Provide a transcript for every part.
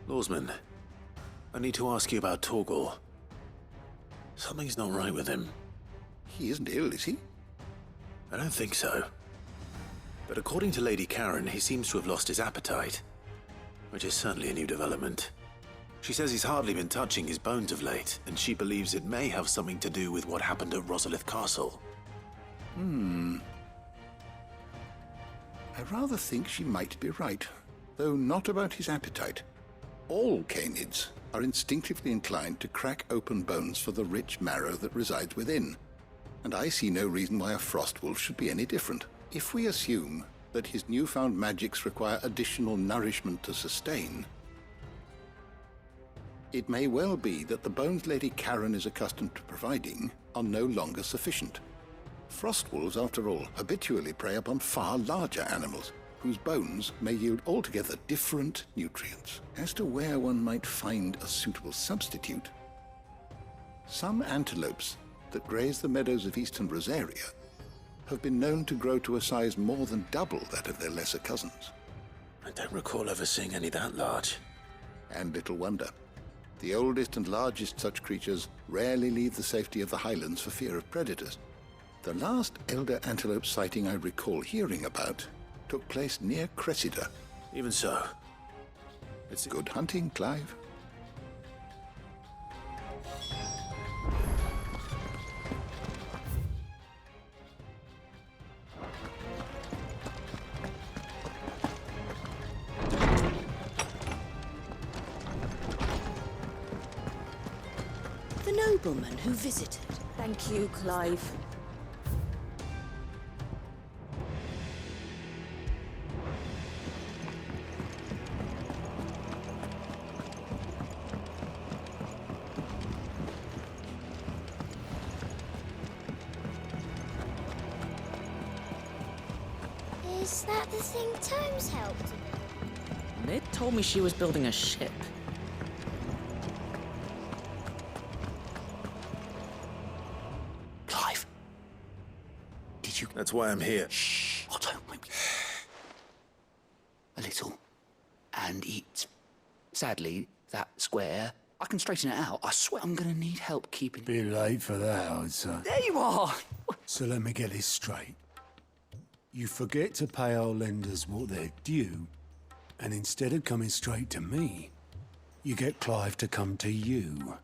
Lawsman, I need to ask you about Torgal. Something's not right with him. He isn't ill, is he? I don't think so. But according to Lady Karen, he seems to have lost his appetite, which is certainly a new development. She says he's hardly been touching his bones of late, and she believes it may have something to do with what happened at Rosalith Castle. I rather think she might be right, though not about his appetite. All canids are instinctively inclined to crack open bones for the rich marrow that resides within, and I see no reason why a frostwolf should be any different. If we assume that his newfound magics require additional nourishment to sustain, it may well be that the bones Lady Karen is accustomed to providing are no longer sufficient. Frostwolves, after all, habitually prey upon far larger animals, whose bones may yield altogether different nutrients. As to where one might find a suitable substitute, some antelopes that graze the meadows of eastern Rosaria have been known to grow to a size more than double that of their lesser cousins. I don't recall ever seeing any that large. And little wonder. The oldest and largest such creatures rarely leave the safety of the highlands for fear of predators. The last elder antelope sighting I recall hearing about took place near Cressida. Even so, it's Good hunting, Clive. The nobleman who visited. Thank you, Clive. Is that the thing Tomes helped with? Nid told me she was building a ship. Clive, did you... That's why I'm here. Shh. Oh, don't make me... A little. And it's... Sadly, that square... I can straighten it out. I swear I'm gonna need help keeping... Bit late for that, I'd say. There you are! So let me get this straight. You forget to pay our lenders what they're due, and instead of coming straight to me, you get Clive to come to you.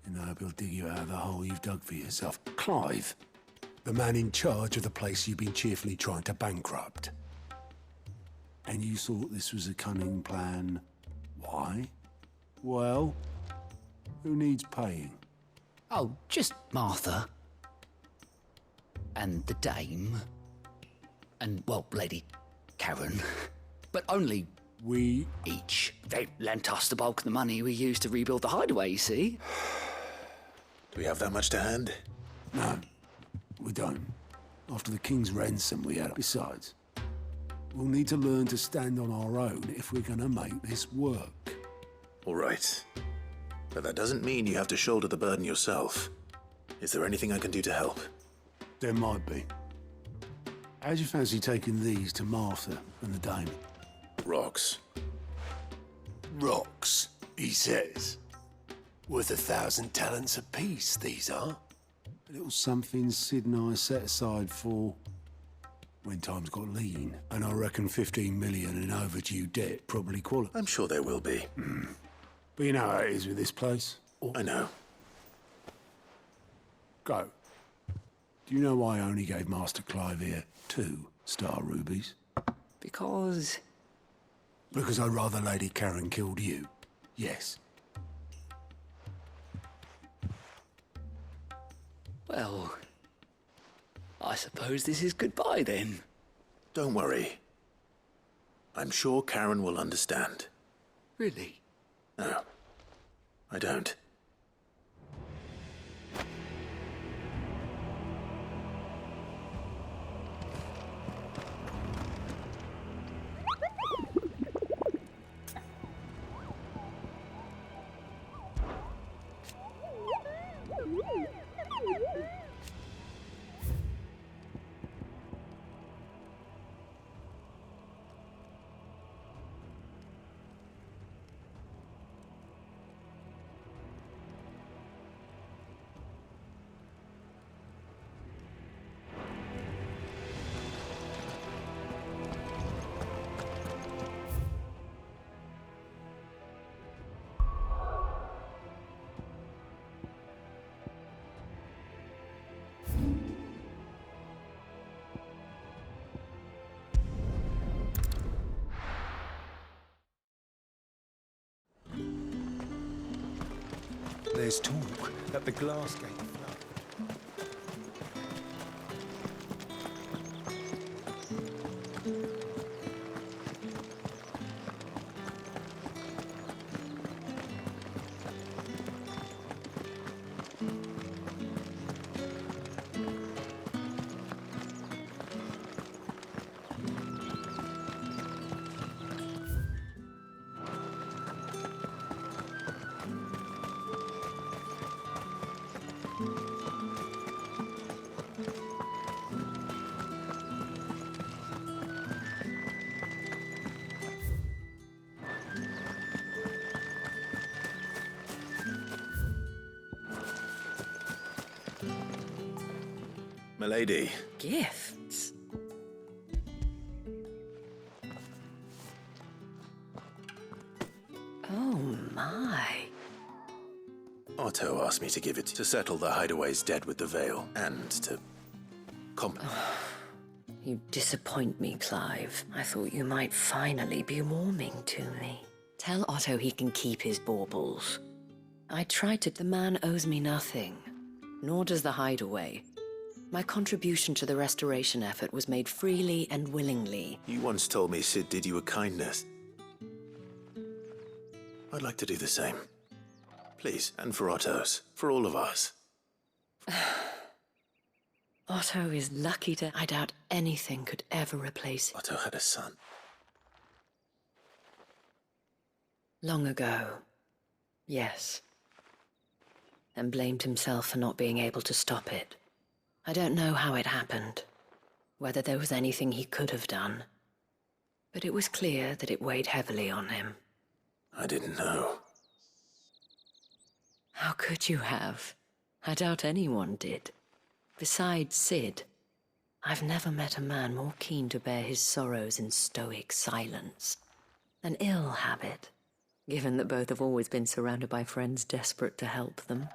And I hope he'll dig you out of the hole you've dug for yourself. Clive, the man in charge of the place you've been cheerfully trying to bankrupt. And you thought this was a cunning plan. Why? Well, who needs paying? Oh, just Martha. And the dame. And, well, Lady Karen. But only We... each. They lent us the bulk of the money we used to rebuild the hideaway, you see? Do we have that much to hand? No, we don't. After the King's ransom we had. Besides, we'll need to learn to stand on our own if we're gonna make this work. All right. But that doesn't mean you have to shoulder the burden yourself. Is there anything I can do to help? There might be. How'd you fancy taking these to Martha and the dame? Rocks. Rocks, he says. Worth 1,000 talents apiece, these are. A little something Sid and I set aside for when times got lean. And I reckon 15 million in overdue debt probably qualifies. I'm sure there will be. But you know how it is with this place. I know. Go. Do you know why I only gave Master Clive here 2 star rubies? Because... Because I'd rather Lady Karen killed you. Yes. Well... I suppose this is goodbye, then. Don't worry. I'm sure Karen will understand. Really? No, I don't. There's talk that the glass gate flood. Milady, Gifts? Oh my. Otto asked me to give it to settle the hideaway's debt with the veil, and to You disappoint me, Clive. I thought you might finally be warming to me. Tell Otto he can keep his baubles. I tried to... The man owes me nothing, nor does the hideaway. My contribution to the restoration effort was made freely and willingly. You once told me Sid did you a kindness. I'd like to do the same. Please, and for Otto's. For all of us. Otto is lucky to... I doubt anything could ever replace it. Otto had a son. Long ago, yes. And blamed himself for not being able to stop it. I don't know how it happened, whether there was anything he could have done. But it was clear that it weighed heavily on him. I didn't know. How could you have? I doubt anyone did. Besides Sid, I've never met a man more keen to bear his sorrows in stoic silence. An ill habit, given that both have always been surrounded by friends desperate to help them.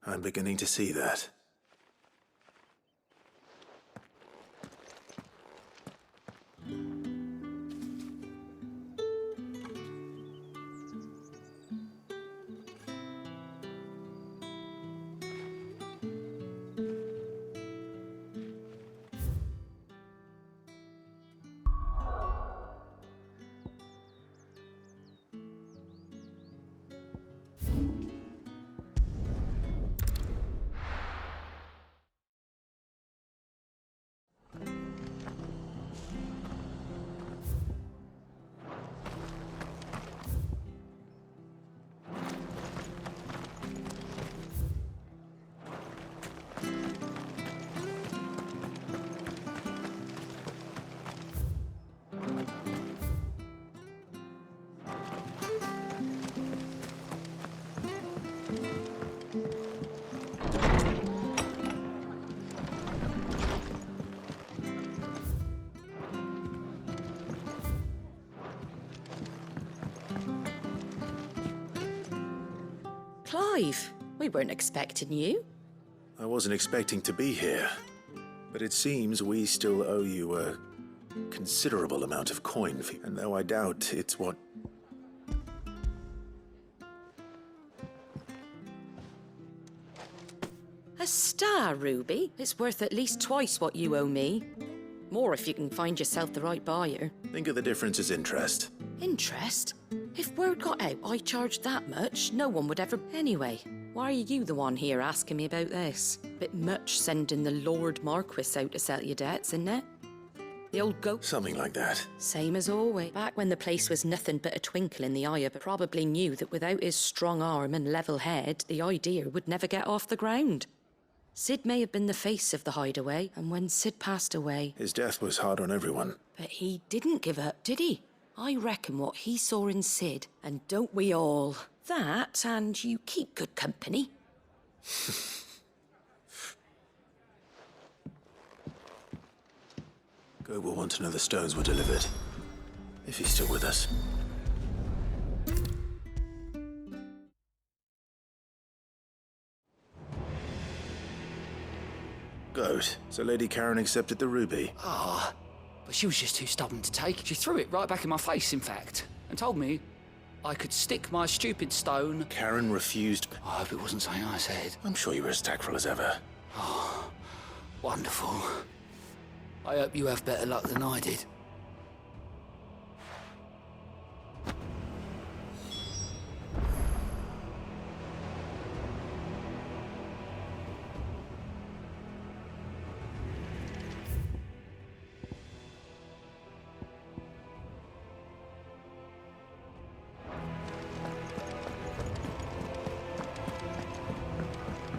I'm beginning to see that. Clive, we weren't expecting you. I wasn't expecting to be here, but it seems we still owe you a considerable amount of coin, and though I doubt it's what... A star, Ruby. It's worth at least twice what you owe me. More if you can find yourself the right buyer. Think of the difference as interest. Interest? If word got out I charged that much, no one would ever... Anyway, why are you the one here asking me about this? Bit much sending the Lord Marquis out to settle your debts, isn't it? The old goat... Something like that. Same as always. Back when the place was nothing but a twinkle in the eye of it, probably knew that without his strong arm and level head, the idea would never get off the ground. Sid may have been the face of the hideaway, and when Sid passed away... His death was hard on everyone. But he didn't give up, did he? I reckon what he saw in Sid, and don't we all? That, and you keep good company. Go will want to know the stones were delivered. If he's still with us. Goat. So Lady Karen accepted the ruby. But she was just too stubborn to take. She threw it right back in my face, in fact, and told me I could stick my stupid stone... Karen refused. I hope it wasn't something I said. I'm sure you were as tactful as ever. Wonderful. I hope you have better luck than I did.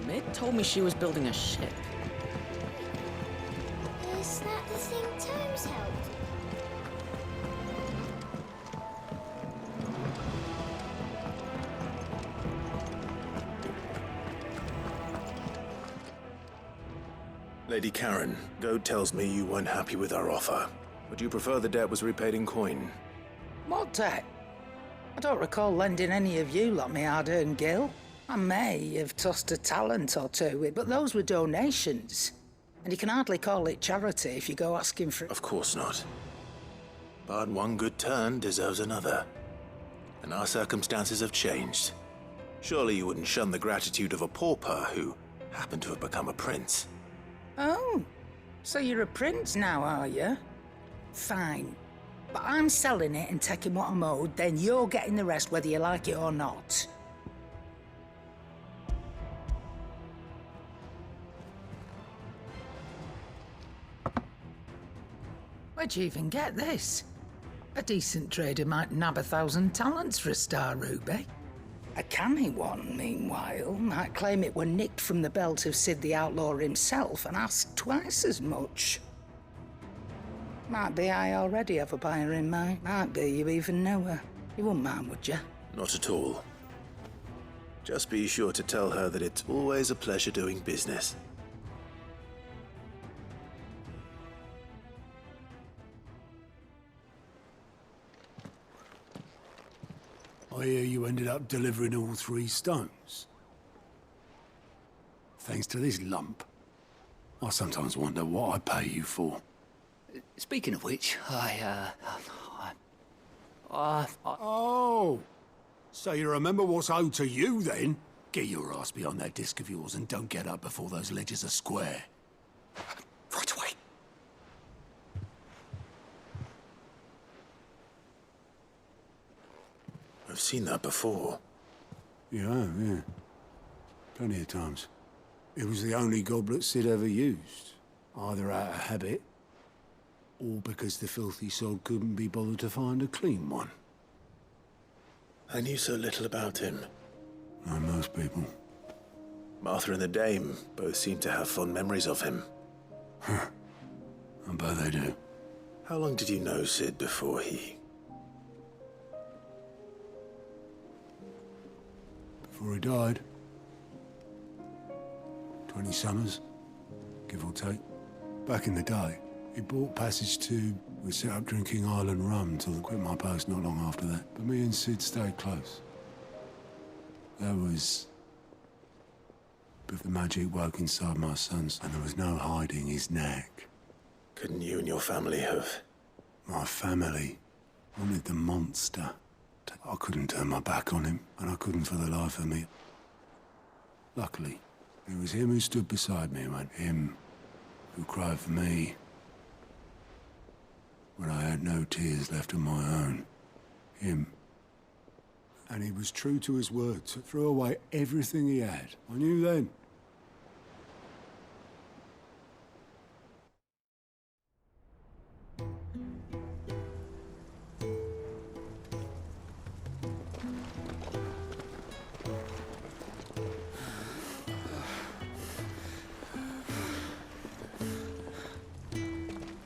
Mid told me she was building a ship. Is that the thing Tomes helped? Lady Karen, Goad tells me you weren't happy with our offer. Would you prefer the debt was repaid in coin? What debt? I don't recall lending any of you lot me hard-earned gil. I may have tossed a talent or two, but those were donations. And you can hardly call it charity if you go asking for... Of course not. But one good turn deserves another. And our circumstances have changed. Surely you wouldn't shun the gratitude of a pauper who happened to have become a prince. Oh, so you're a prince now, are you? Fine. But I'm selling it and taking what I'm owed, then you're getting the rest whether you like it or not. Where'd you even get this? A decent trader might nab 1,000 talents for a star ruby. A canny one, meanwhile, might claim it were nicked from the belt of Sid the Outlaw himself and ask twice as much. Might be I already have a buyer in mind. Might be you even know her. You wouldn't mind, would you? Not at all. Just be sure to tell her that it's always a pleasure doing business. I hear you ended up delivering all 3 stones. Thanks to this lump. I sometimes wonder what I pay you for. Speaking of which, Oh! So you remember what's owed to you, then? Get your ass behind that disc of yours and don't get up before those ledgers are square. Right away. I've seen that before. Yeah. Plenty of times. It was the only goblet Sid ever used. Either out of habit, or because the filthy sod couldn't be bothered to find a clean one. I knew so little about him. Like most people. Martha and the Dame both seem to have fond memories of him. I bet they do. How long did you know Sid before he... Before he died. 20 summers, give or take. Back in the day, he bought passage to... We set up drinking Island rum till I quit my post not long after that. But me and Sid stayed close. That was... But the magic woke inside my sons, and there was no hiding his knack. Couldn't you and your family have... My family wanted the monster. I couldn't turn my back on him, and I couldn't for the life of me. Luckily, it was him who stood beside me, and him who cried for me when I had no tears left of my own. Him. And he was true to his word to throw away everything he had. I knew then.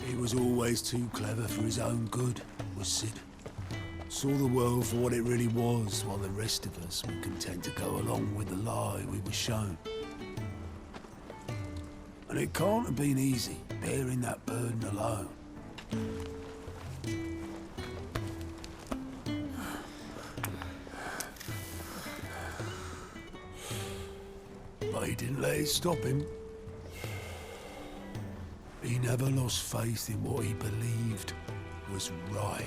He was always too clever for his own good, was Sid. Saw the world for what it really was, while the rest of us were content to go along with the lie we were shown. And it can't have been easy, bearing that burden alone. But he didn't let it stop him. He never lost faith in what he believed was right.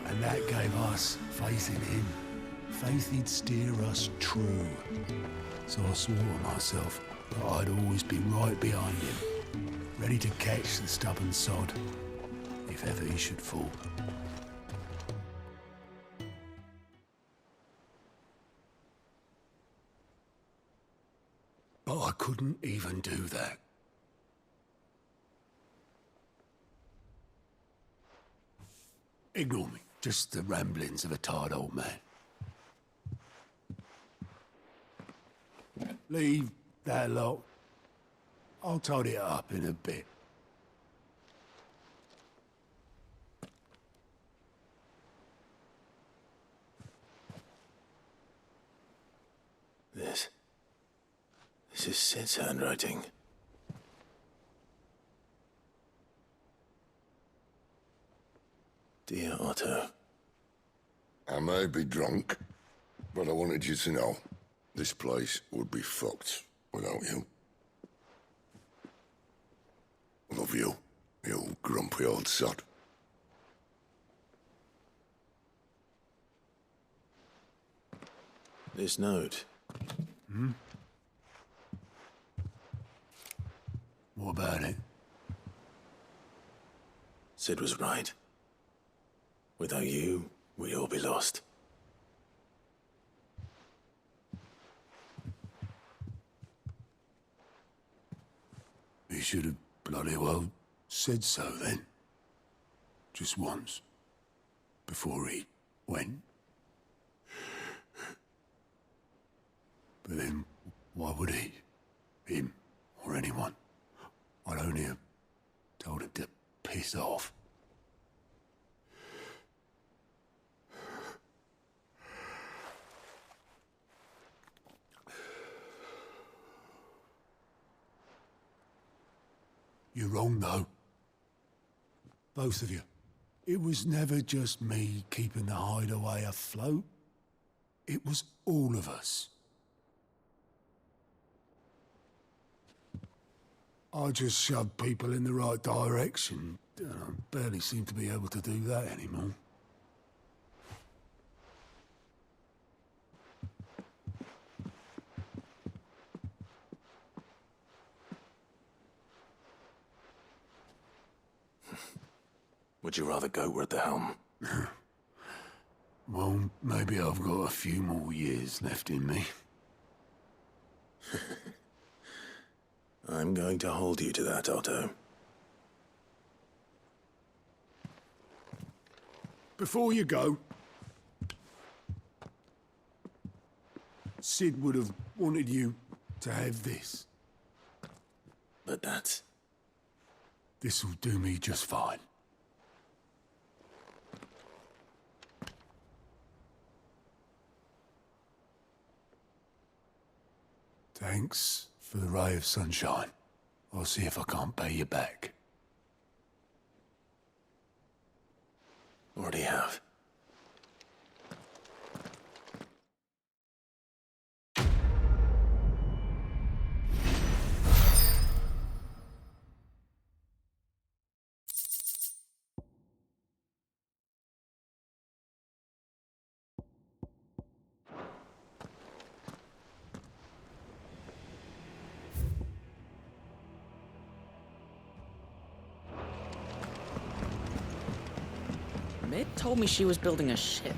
And that gave us faith in him. Faith he'd steer us true. So I swore to myself that I'd always be right behind him, ready to catch the stubborn sod, if ever he should fall. But I couldn't even do that. Ignore me. Just the ramblings of a tired old man. Leave that lot. I'll tidy it up in a bit. This is Sid's handwriting. Dear Otto. I may be drunk, but I wanted you to know this place would be fucked without you. Love you, you grumpy old sod. This note. What about it? Sid was right. Without you, we'd all be lost. He should have bloody well said so then. Just once. Before he went. But then, why would he? Him, or anyone? I'd only have told him to piss off. You're wrong, though. Both of you. It was never just me keeping the hideaway afloat. It was all of us. I just shoved people in the right direction, and I barely seem to be able to do that anymore. Would you rather go at the helm? Well, maybe I've got a few more years left in me. I'm going to hold you to that, Otto. Before you go, Sid would have wanted you to have this. But that's... This'll do me just fine. Thanks for the ray of sunshine. I'll see if I can't pay you back. Already have. Mid told me she was building a ship.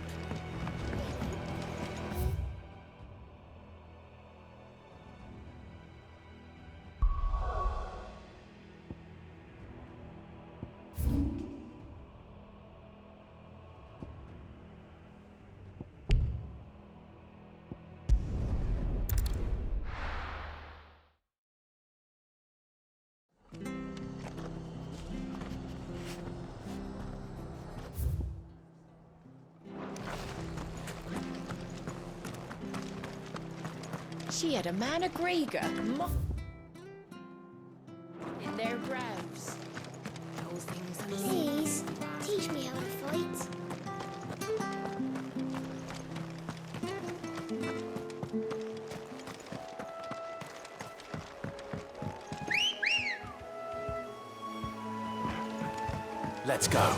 She had a man of Grieger in their grounds. Those things are Please, teach me how to fight. Let's go.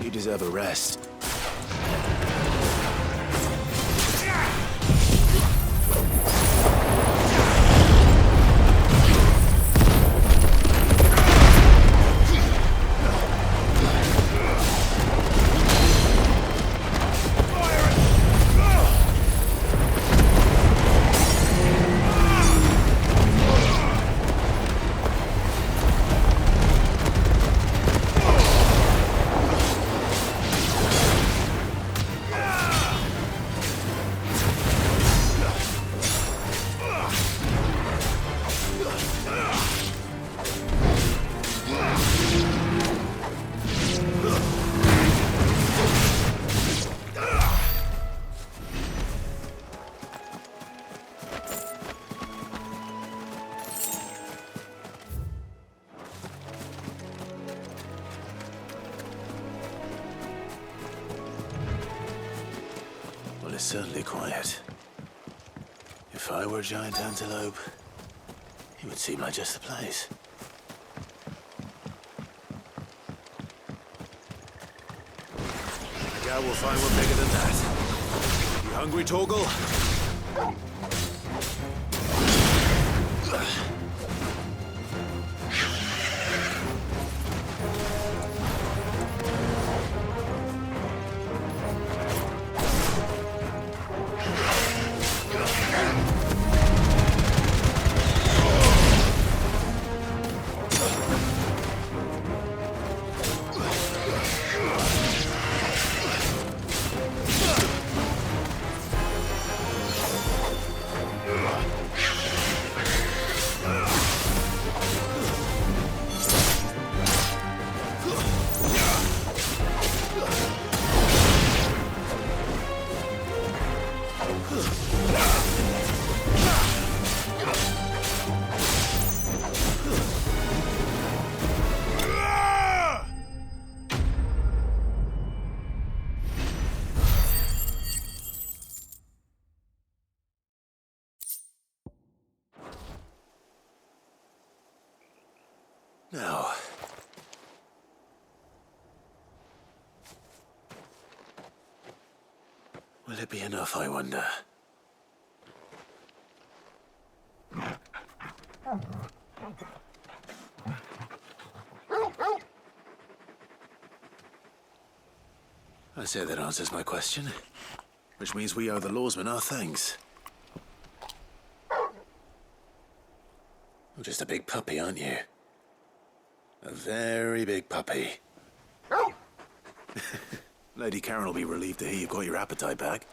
You deserve a rest. Well, it's certainly quiet. If I were a giant antelope, it would seem like just the place. I doubt we'll find one bigger than that. You hungry, Torgal? Now, will it be enough, I wonder? I say that answers my question, which means we owe the lawsmen our thanks. You're just a big puppy, aren't you? A very big puppy. Lady Karen will be relieved to hear you've got your appetite back.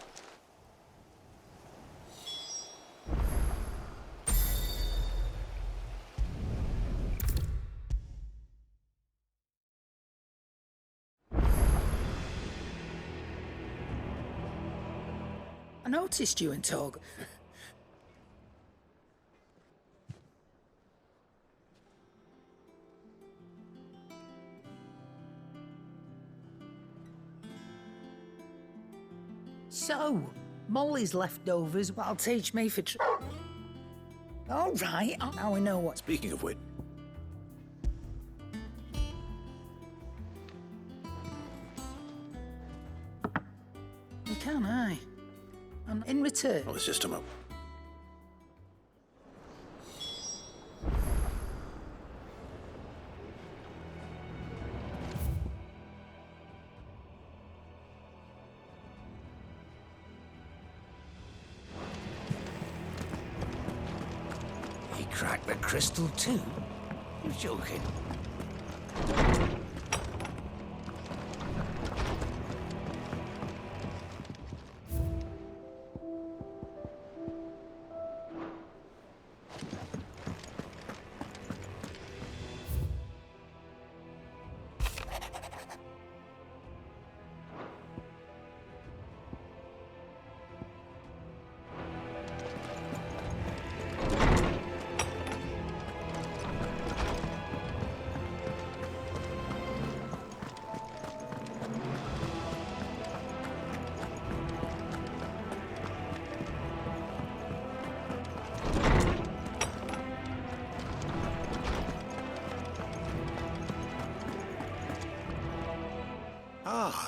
I noticed you and Tog. So, Molly's leftovers will teach me for all right, now we know what... Speaking of which... You can, aye. And in return... Oh, it's just a moment. He cracked the crystal too? You're joking.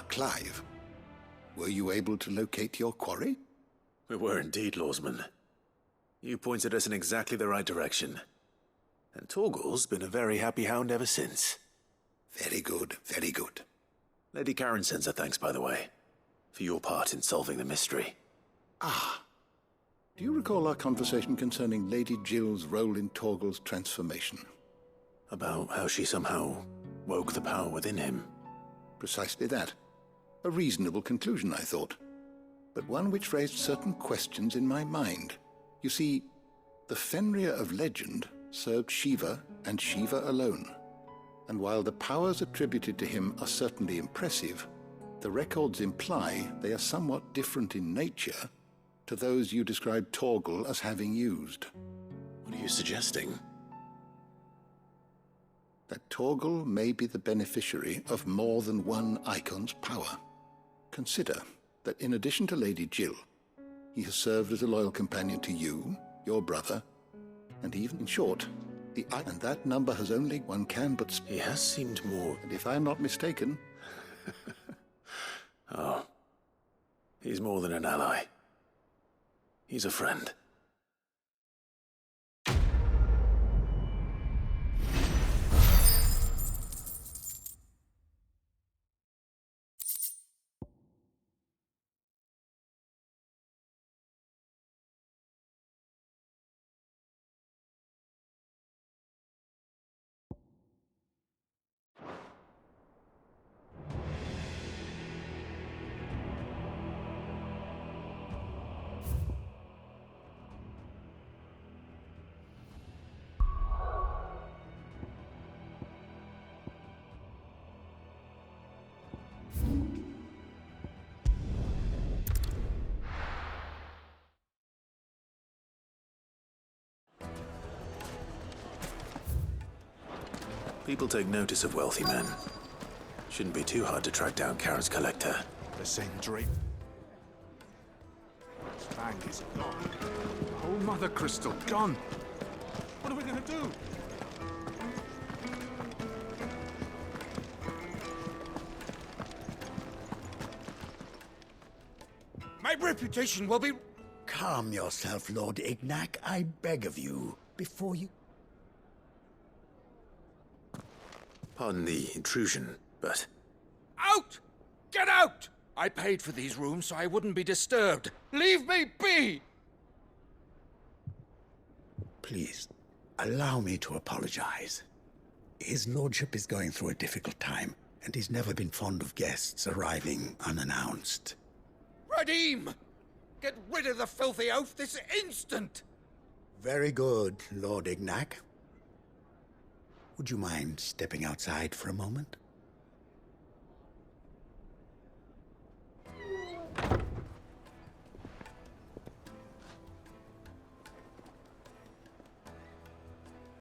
Clive, were you able to locate your quarry? We were indeed, Lawsman. You pointed us in exactly the right direction. And Torgal's been a very happy hound ever since. Very good, very good. Lady Karen sends her thanks, by the way, for your part in solving the mystery. Ah. Do you recall our conversation concerning Lady Jill's role in Torgal's transformation? About how she somehow woke the power within him. Precisely that. A reasonable conclusion, I thought, but one which raised certain questions in my mind. You see, the Fenrir of legend served Shiva and Shiva alone. And while the powers attributed to him are certainly impressive, the records imply they are somewhat different in nature to those you described Torgal as having used. What are you suggesting? That Torgal may be the beneficiary of more than one icon's power. Consider that in addition to Lady Jill, he has served as a loyal companion to you, your brother, and even, in short, and that number has only one can but... He has seemed more... And if I'm not mistaken... Oh. He's more than an ally. He's a friend. People take notice of wealthy men. Shouldn't be too hard to track down Karen's collector. The same dream. Fang is gone. Oh, Mother Crystal, gone. What are we gonna do? My reputation will be... Calm yourself, Lord Ignac, I beg of you, before you... Pardon the intrusion, but... Out! Get out! I paid for these rooms so I wouldn't be disturbed. Leave me be! Please, allow me to apologize. His lordship is going through a difficult time, and he's never been fond of guests arriving unannounced. Radim! Get rid of the filthy oaf this instant! Very good, Lord Ignac. Would you mind stepping outside for a moment?